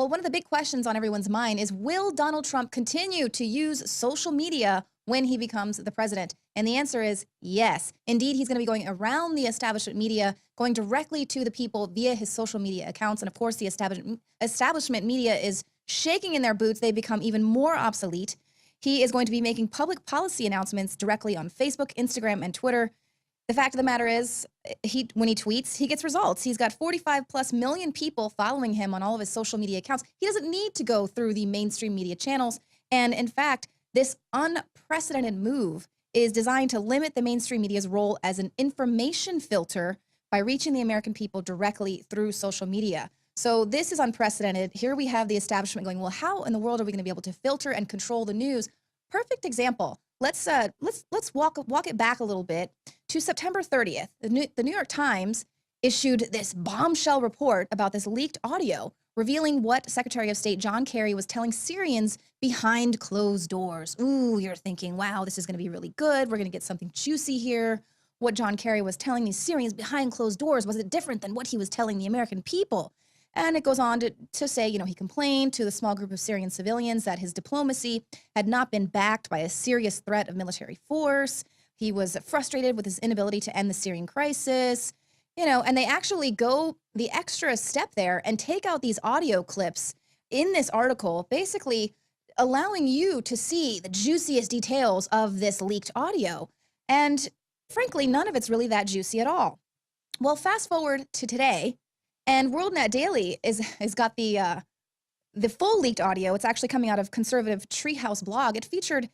Well, one of the big questions on everyone's mind is, will Donald Trump continue to use social media when he becomes the president? And the answer is yes. Indeed, he's going to be going around the establishment media, going directly to the people via his social media accounts. And of course, the establishment media is shaking in their boots. They become even more obsolete. He is going to be making public policy announcements directly on Facebook, Instagram, and Twitter. The fact of the matter is, when he tweets, he gets results. He's got 45+ million people following him on all of his social media accounts. He doesn't need to go through the mainstream media channels. And in fact, this unprecedented move is designed to limit the mainstream media's role as an information filter by reaching the American people directly through social media. So this is unprecedented. Here we have the establishment going, well, how in the world are we going to be able to filter and control the news? Perfect example. Let's walk it back a little bit to September 30th. The New York Times issued this bombshell report about this leaked audio revealing what Secretary of State John Kerry was telling Syrians behind closed doors. Ooh, you're thinking, wow, this is going to be really good. We're going to get something juicy here. What John Kerry was telling these Syrians behind closed doors, was it different than what he was telling the American people? And it goes on to say, he complained to the small group of Syrian civilians that his diplomacy had not been backed by a serious threat of military force. He was frustrated with his inability to end the Syrian crisis, and they actually go the extra step there and take out these audio clips in this article, basically allowing you to see the juiciest details of this leaked audio. And frankly, none of it's really that juicy at all. Well, fast forward to today, and WorldNet Daily has got the full leaked audio. It's actually coming out of conservative Treehouse blog. It featured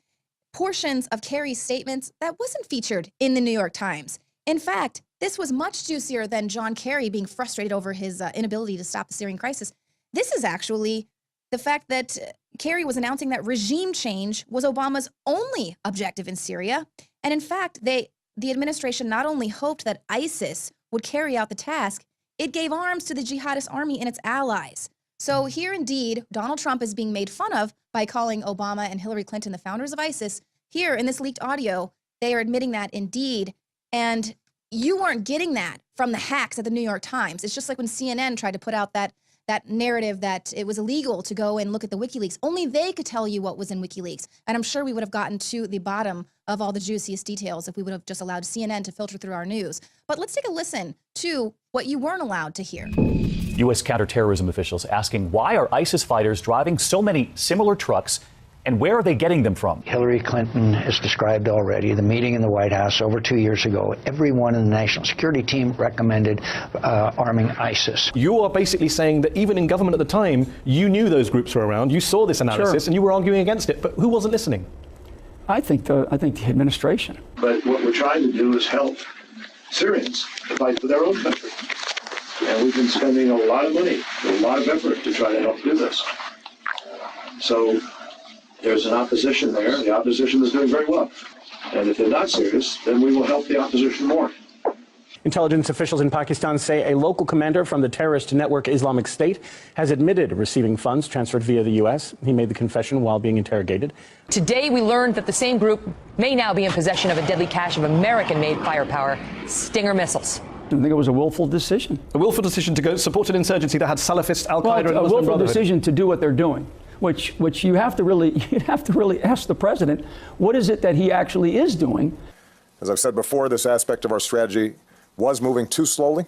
portions of Kerry's statements that wasn't featured in the New York Times. In fact, this was much juicier than John Kerry being frustrated over his inability to stop the Syrian crisis. This is actually the fact that Kerry was announcing that regime change was Obama's only objective in Syria. And in fact, the administration not only hoped that ISIS would carry out the task, it gave arms to the jihadist army and its allies. So here, indeed, Donald Trump is being made fun of by calling Obama and Hillary Clinton the founders of ISIS. Here in this leaked audio, they are admitting that indeed. And you weren't getting that from the hacks at the New York Times. It's just like when CNN tried to put out that narrative that it was illegal to go and look at the WikiLeaks. Only they could tell you what was in WikiLeaks. And I'm sure we would have gotten to the bottom of all the juiciest details if we would have just allowed CNN to filter through our news. But let's take a listen to what you weren't allowed to hear. U.S. counterterrorism officials asking, why are ISIS fighters driving so many similar trucks, and where are they getting them from? Hillary Clinton has described already the meeting in the White House over 2 years ago. Everyone in the national security team recommended arming ISIS. You are basically saying that even in government at the time, you knew those groups were around, you saw this analysis, and you were arguing against it. But who wasn't listening? I think the administration. But what we're trying to do is help Syrians to fight for their own country. And we've been spending a lot of money, a lot of effort to try to help do this. So there's an opposition there. The opposition is doing very well. And if they're not serious, then we will help the opposition more. Intelligence officials in Pakistan say a local commander from the terrorist network Islamic State has admitted receiving funds transferred via the U.S. He made the confession while being interrogated. Today, we learned that the same group may now be in possession of a deadly cache of American-made firepower Stinger missiles. I think it was a willful decision. A willful decision to go support an insurgency that had Salafist, Al-Qaeda, Well, and a Muslim willful Brotherhood. decision to do what they're doing, which you have to really ask the president, what is it that he actually is doing? As I've said before, this aspect of our strategy was moving too slowly,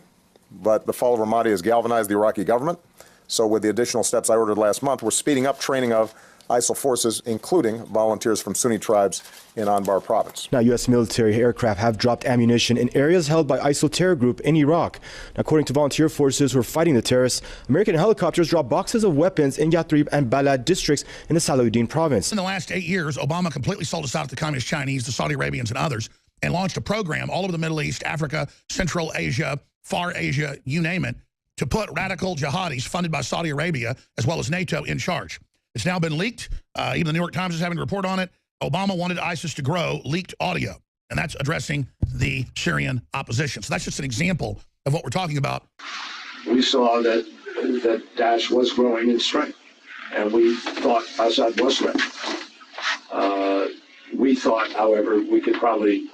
but the fall of Ramadi has galvanized the Iraqi government. So with the additional steps I ordered last month, we're speeding up training of ISIL forces, including volunteers from Sunni tribes in Anbar province. Now, U.S. military aircraft have dropped ammunition in areas held by ISIL terror group in Iraq. Now, according to volunteer forces who are fighting the terrorists, American helicopters dropped boxes of weapons in Yathrib and Balad districts in the Salahuddin province. In the last 8 years, Obama completely sold us out to the Communist Chinese, the Saudi Arabians, and others, and launched a program all over the Middle East, Africa, Central Asia, Far Asia, you name it, to put radical jihadis funded by Saudi Arabia as well as NATO in charge. It's now been leaked. Even the New York Times is having a report on it. Obama wanted ISIS to grow, leaked audio, and that's addressing the Syrian opposition. So that's just an example of what we're talking about. We saw that Daesh was growing in strength, and we thought Assad was ready. We thought, however, we could probably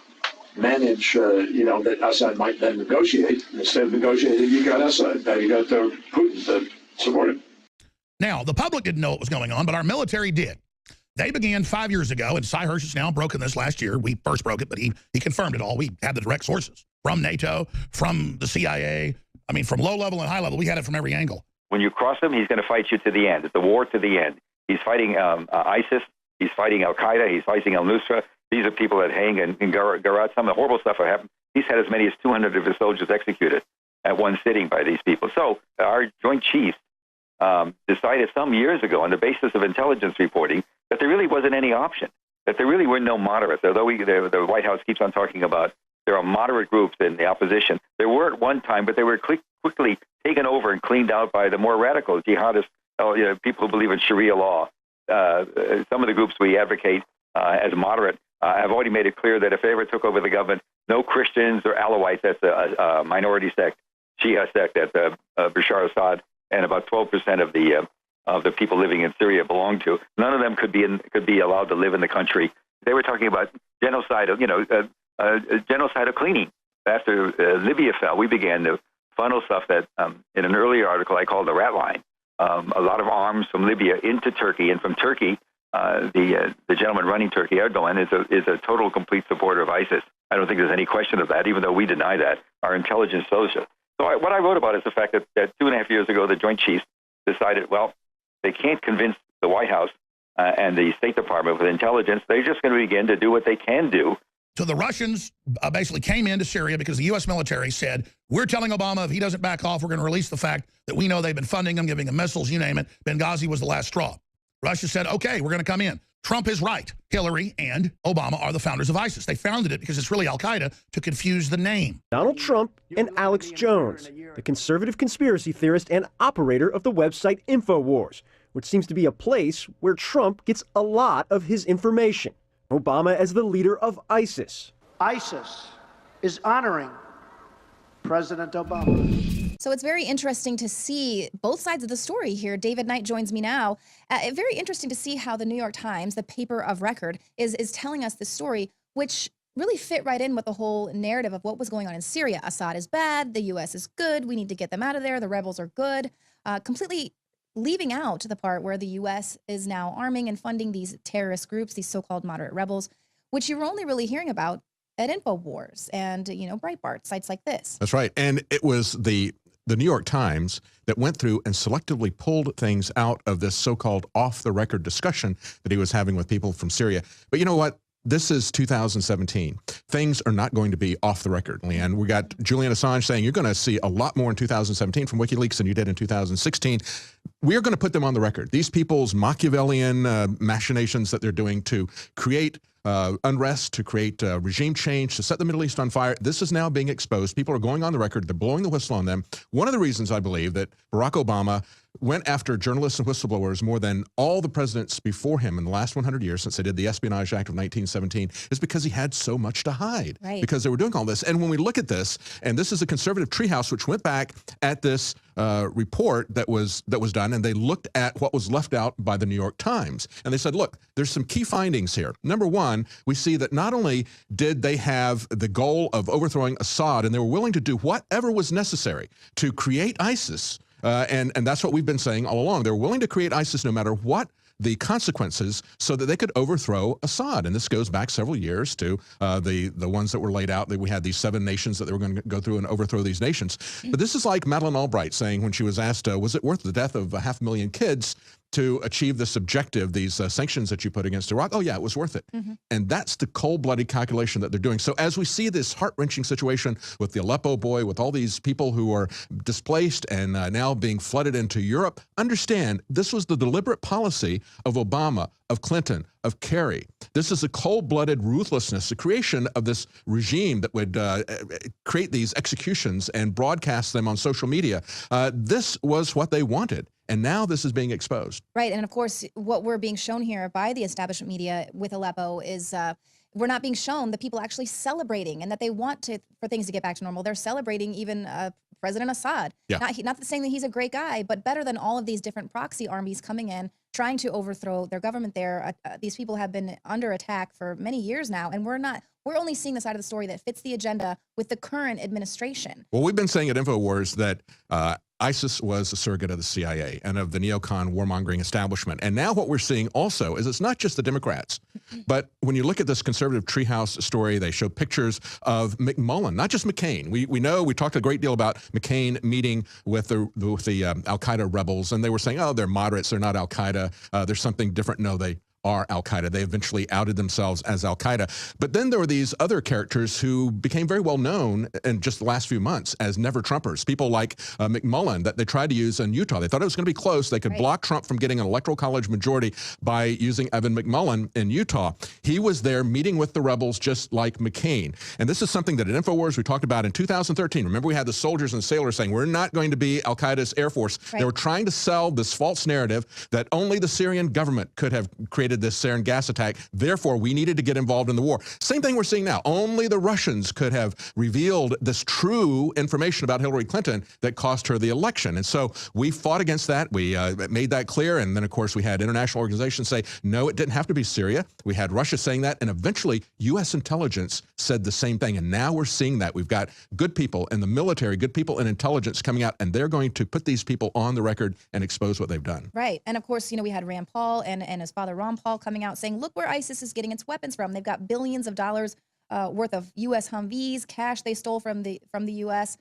manage, that Assad might then negotiate. Instead of negotiating, you got Assad. Now you got Putin to support him. Now, the public didn't know what was going on, but our military did. They began 5 years ago, and Cy Hirsch has now broken this last year. We first broke it, but he confirmed it all. We had the direct sources from NATO, from the CIA. I mean, from low level and high level, we had it from every angle. When you cross him, he's going to fight you to the end. It's a war to the end. He's fighting ISIS. He's fighting Al-Qaeda. He's fighting al-Nusra. These are people that hang in garage. Some of the horrible stuff that happened. He's had as many as 200 of his soldiers executed at one sitting by these people. So our Joint Chiefs decided some years ago on the basis of intelligence reporting that there really wasn't any option, that there really were no moderates. Although the White House keeps on talking about there are moderate groups in the opposition. There were at one time, but they were quickly taken over and cleaned out by the more radical jihadists, people who believe in Sharia law. Some of the groups we advocate as moderate have already made it clear that if they ever took over the government, no Christians or Alawites, that's a minority sect, Shia sect that Bashar Assad and about 12% of the people living in Syria belong to. None of them could be allowed to live in the country. They were talking about genocide of cleaning. After Libya fell, we began to funnel stuff that in an earlier article I called the rat line. A lot of arms from Libya into Turkey, and from Turkey, the gentleman running Turkey, Erdogan, is a total complete supporter of ISIS. I don't think there's any question of that, even though we deny that. Our intelligence shows it. So what I wrote about is the fact that 2.5 years ago, the Joint Chiefs decided, well, they can't convince the White House and the State Department with intelligence. They're just going to begin to do what they can do. So the Russians basically came into Syria because the U.S. military said, we're telling Obama if he doesn't back off, we're going to release the fact that we know they've been funding him, giving him missiles, you name it. Benghazi was the last straw. Russia said, okay, we're going to come in. Trump is right. Hillary and Obama are the founders of ISIS. They founded it because it's really Al-Qaeda to confuse the name. Donald Trump and Alex Jones, the conservative conspiracy theorist and operator of the website InfoWars, which seems to be a place where Trump gets a lot of his information. Obama as the leader of ISIS. ISIS is honoring President Obama. So it's very interesting to see both sides of the story here. David Knight joins me now. Very interesting to see how the New York Times, the paper of record, is telling us this story, which really fit right in with the whole narrative of what was going on in Syria. Assad is bad, the U.S. is good, we need to get them out of there, the rebels are good. Completely leaving out the part where the U.S. is now arming and funding these terrorist groups, these so-called moderate rebels, which you were only really hearing about at InfoWars and, Breitbart, sites like this. That's right. And it was the New York Times that went through and selectively pulled things out of this so-called off-the-record discussion that he was having with people from Syria. But you know what? This is 2017. Things are not going to be off the record, Leanne. We got Julian Assange saying you're going to see a lot more in 2017 from WikiLeaks than you did in 2016. We are going to put them on the record. These people's Machiavellian machinations that they're doing to create unrest, to create regime change, to set the Middle East on fire. This is now being exposed. People are going on the record. They're blowing the whistle on them. One of the reasons I believe that Barack Obama went after journalists and whistleblowers more than all the presidents before him in the last 100 years since they did the Espionage Act of 1917 is because he had so much to hide, because they were doing all this. And when we look at this, and this is a conservative treehouse which went back at this report that was done, and they looked at what was left out by the New York Times. And they said, look, there's some key findings here. Number one, we see that not only did they have the goal of overthrowing Assad, and they were willing to do whatever was necessary to create ISIS, and that's what we've been saying all along. They're willing to create ISIS no matter what the consequences so that they could overthrow Assad. And this goes back several years to the ones that were laid out, that we had these 7 nations that they were going to go through and overthrow these nations. But this is like Madeleine Albright saying when she was asked, was it worth the death of 500,000 kids to achieve this objective, these sanctions that you put against Iraq? Oh, yeah, it was worth it. And that's the cold-blooded calculation that they're doing. So as we see this heart-wrenching situation with the Aleppo boy, with all these people who are displaced and now being flooded into Europe, understand this was the deliberate policy of Obama, of Clinton, of Kerry. This is a cold-blooded ruthlessness, the creation of this regime that would create these executions and broadcast them on social media. This was what they wanted. And now this is being exposed. Right. And of course, what we're being shown here by the establishment media with Aleppo is we're not being shown the people actually celebrating and that they want for things to get back to normal. They're celebrating even President Assad. Yeah. Not saying that he's a great guy, but better than all of these different proxy armies coming in trying to overthrow their government there. These people have been under attack for many years now, and we're only seeing the side of the story that fits the agenda with the current administration. Well, we've been saying at InfoWars that ISIS was a surrogate of the CIA and of the neocon warmongering establishment. And now what we're seeing also is it's not just the Democrats, but when you look at this conservative treehouse story, they show pictures of McMullen, not just McCain. We know, we talked a great deal about McCain meeting with the al-Qaeda rebels, and they were saying, oh, they're moderates, they're not al-Qaeda, there's something different. No, they are al-Qaeda. They eventually outed themselves as al-Qaeda. But then there were these other characters who became very well known in just the last few months as never-Trumpers. People like McMullen that they tried to use in Utah. They thought it was going to be close. They could block Trump from getting an electoral college majority by using Evan McMullen in Utah. He was there meeting with the rebels just like McCain. And this is something that at InfoWars we talked about in 2013. Remember, we had the soldiers and sailors saying, we're not going to be al-Qaeda's Air Force. They were trying to sell this false narrative that only the Syrian government could have created this sarin gas attack. Therefore, we needed to get involved in the war. Same thing we're seeing now. Only the Russians could have revealed this true information about Hillary Clinton that cost her the election. And so we fought against that. We made that clear. And then, of course, we had international organizations say, no, it didn't have to be Syria. We had Russia saying that. And eventually, U.S. intelligence said the same thing. And now we're seeing that. We've got good people in the military, good people in intelligence coming out, and they're going to put these people on the record and expose what they've done. Right. And of course, we had Rand Paul and his father Ron Paul coming out saying, look where ISIS is getting its weapons from. They've got billions of dollars worth of U.S. Humvees, cash they stole from the U.S.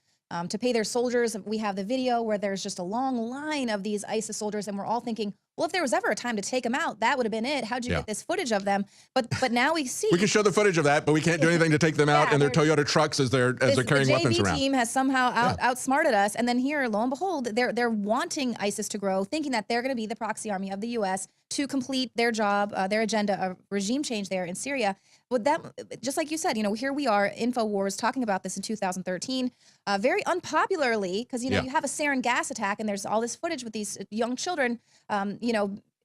To pay their soldiers. We have the video where there's just a long line of these ISIS soldiers, and we're all thinking, well, if there was ever a time to take them out, that would have been it. How'd you get this footage of them? But now we see. We can show the footage of that, but we can't do anything to take them out in their Toyota trucks as they're carrying weapons around. The JV team has somehow outsmarted us, and then here, lo and behold, they're wanting ISIS to grow, thinking that they're going to be the proxy army of the U.S. to complete their job, their agenda of regime change there in Syria. But that, just like you said, here we are, InfoWars, talking about this in 2013, very unpopularly, because, you have a sarin gas attack, and there's all this footage with these young children,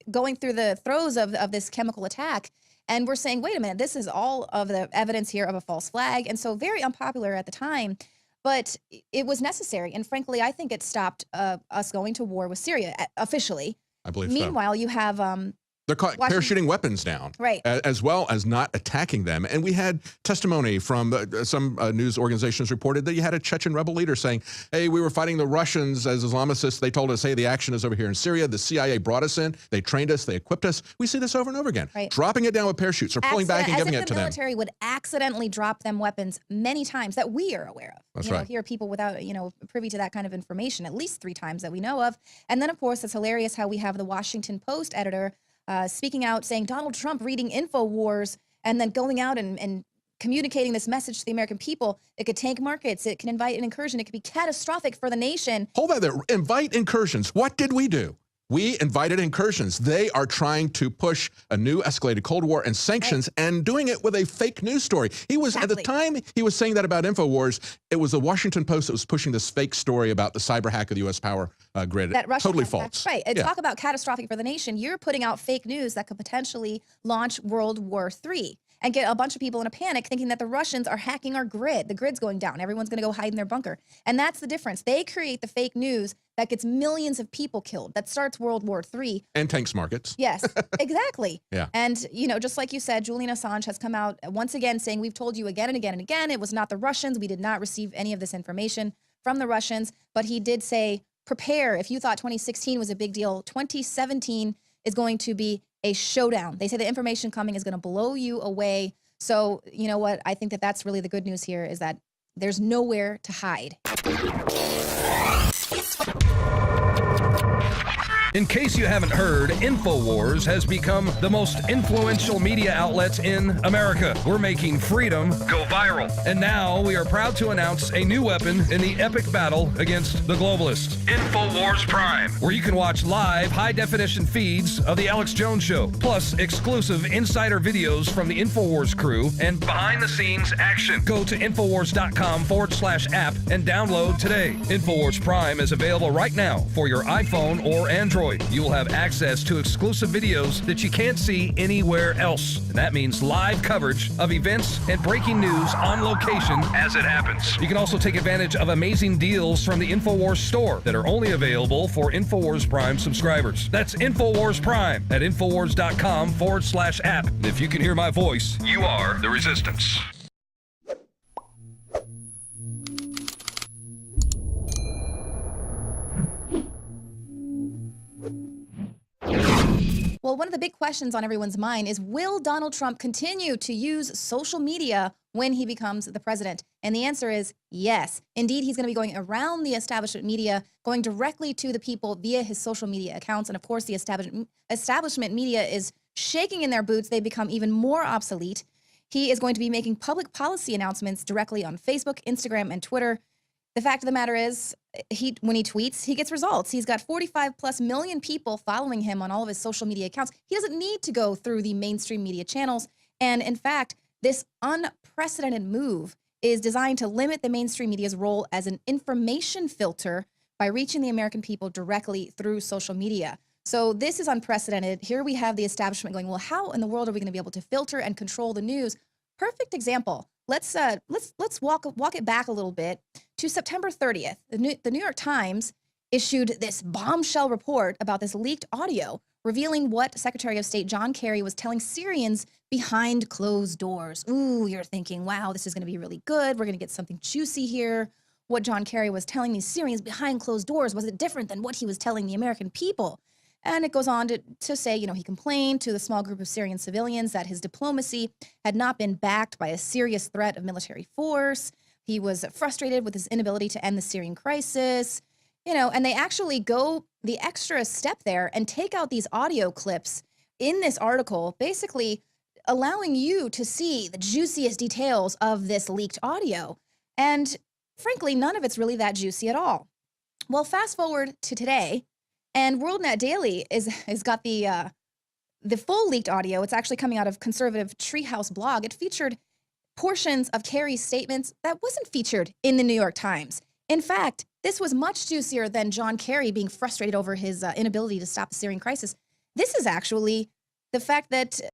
going through the throes of this chemical attack. And we're saying, wait a minute, this is all of the evidence here of a false flag. And so very unpopular at the time, but it was necessary. And frankly, I think it stopped us going to war with Syria officially. I believe Meanwhile, you have they're parachuting weapons down, as well as not attacking them. And we had testimony from some news organizations reported that you had a Chechen rebel leader saying, hey, we were fighting the Russians as Islamicists. They told us, hey, the action is over here in Syria. The CIA brought us in. They trained us. They equipped us. We see this over and over again. Dropping it down with parachutes or pulling back and giving it to them. The military would accidentally drop them weapons many times that we are aware of. That's right. Here are people without, privy to that kind of information, at least 3 times that we know of. And then, of course, it's hilarious how we have the Washington Post editor speaking out, saying Donald Trump reading InfoWars and then going out and communicating this message to the American people. It could tank markets. It can invite an incursion. It could be catastrophic for the nation. Hold that there. Invite incursions. What did we do? We invited incursions. They are trying to push a new escalated Cold War and sanctions and doing it with a fake news story. He was, at the time he was saying that about InfoWars, it was the Washington Post that was pushing this fake story about the cyber hack of the U.S. power grid. Totally false. Right. And talk about catastrophic for the nation. You're putting out fake news that could potentially launch World War III. And get a bunch of people in a panic thinking that the Russians are hacking our grid. The grid's going down. Everyone's going to go hide in their bunker. And that's the difference. They create the fake news that gets millions of people killed, that starts World War III. And tanks markets. Yes, exactly. Yeah. And, just like you said, Julian Assange has come out once again saying, we've told you again and again and again, it was not the Russians. We did not receive any of this information from the Russians. But he did say, prepare. If you thought 2016 was a big deal, 2017 is going to be a showdown. They say the information coming is going to blow you away. So, you know what? I think that that's really the good news here, is that there's nowhere to hide. In case you haven't heard, InfoWars has become the most influential media outlet in America. We're making freedom go viral. And now we are proud to announce a new weapon in the epic battle against the globalists. InfoWars Prime, where you can watch live high-definition feeds of The Alex Jones Show, plus exclusive insider videos from the InfoWars crew and behind-the-scenes action. Go to Infowars.com/app and download today. InfoWars Prime is available right now for your iPhone or Android. Android. You will have access to exclusive videos that you can't see anywhere else. And that means live coverage of events and breaking news on location as it happens. You can also take advantage of amazing deals from the InfoWars store that are only available for InfoWars Prime subscribers. That's InfoWars Prime at Infowars.com/app. And if you can hear my voice, you are the resistance. Well, one of the big questions on everyone's mind is, will Donald Trump continue to use social media when he becomes the president? And the answer is yes. Indeed, he's going to be going around the establishment media, going directly to the people via his social media accounts. And of course, the establishment media is shaking in their boots. They become even more obsolete. He is going to be making public policy announcements directly on Facebook, Instagram, and Twitter. The fact of the matter is, when he tweets, he gets results. He's got 45+ million people following him on all of his social media accounts. He doesn't need to go through the mainstream media channels. And in fact, this unprecedented move is designed to limit the mainstream media's role as an information filter by reaching the American people directly through social media. So this is unprecedented. Here we have the establishment going, well, how in the world are we going to be able to filter and control the news? Perfect example. Let's walk it back a little bit to September 30th. The New York Times issued this bombshell report about this leaked audio revealing what Secretary of State John Kerry was telling Syrians behind closed doors. Ooh, you're thinking, wow, this is going to be really good. We're going to get something juicy here. What John Kerry was telling these Syrians behind closed doors, was it different than what he was telling the American people? And it goes on to say, you know, he complained to the small group of Syrian civilians that his diplomacy had not been backed by a serious threat of military force. He was frustrated with his inability to end the Syrian crisis, you know, and they actually go the extra step there and take out these audio clips in this article, basically allowing you to see the juiciest details of this leaked audio. And frankly, none of it's really that juicy at all. Well, fast forward to today, and WorldNet Daily has got the full leaked audio. It's actually coming out of conservative Treehouse blog. It featured portions of Kerry's statements that wasn't featured in the New York Times. In fact, this was much juicier than John Kerry being frustrated over his inability to stop the Syrian crisis. This is actually the fact that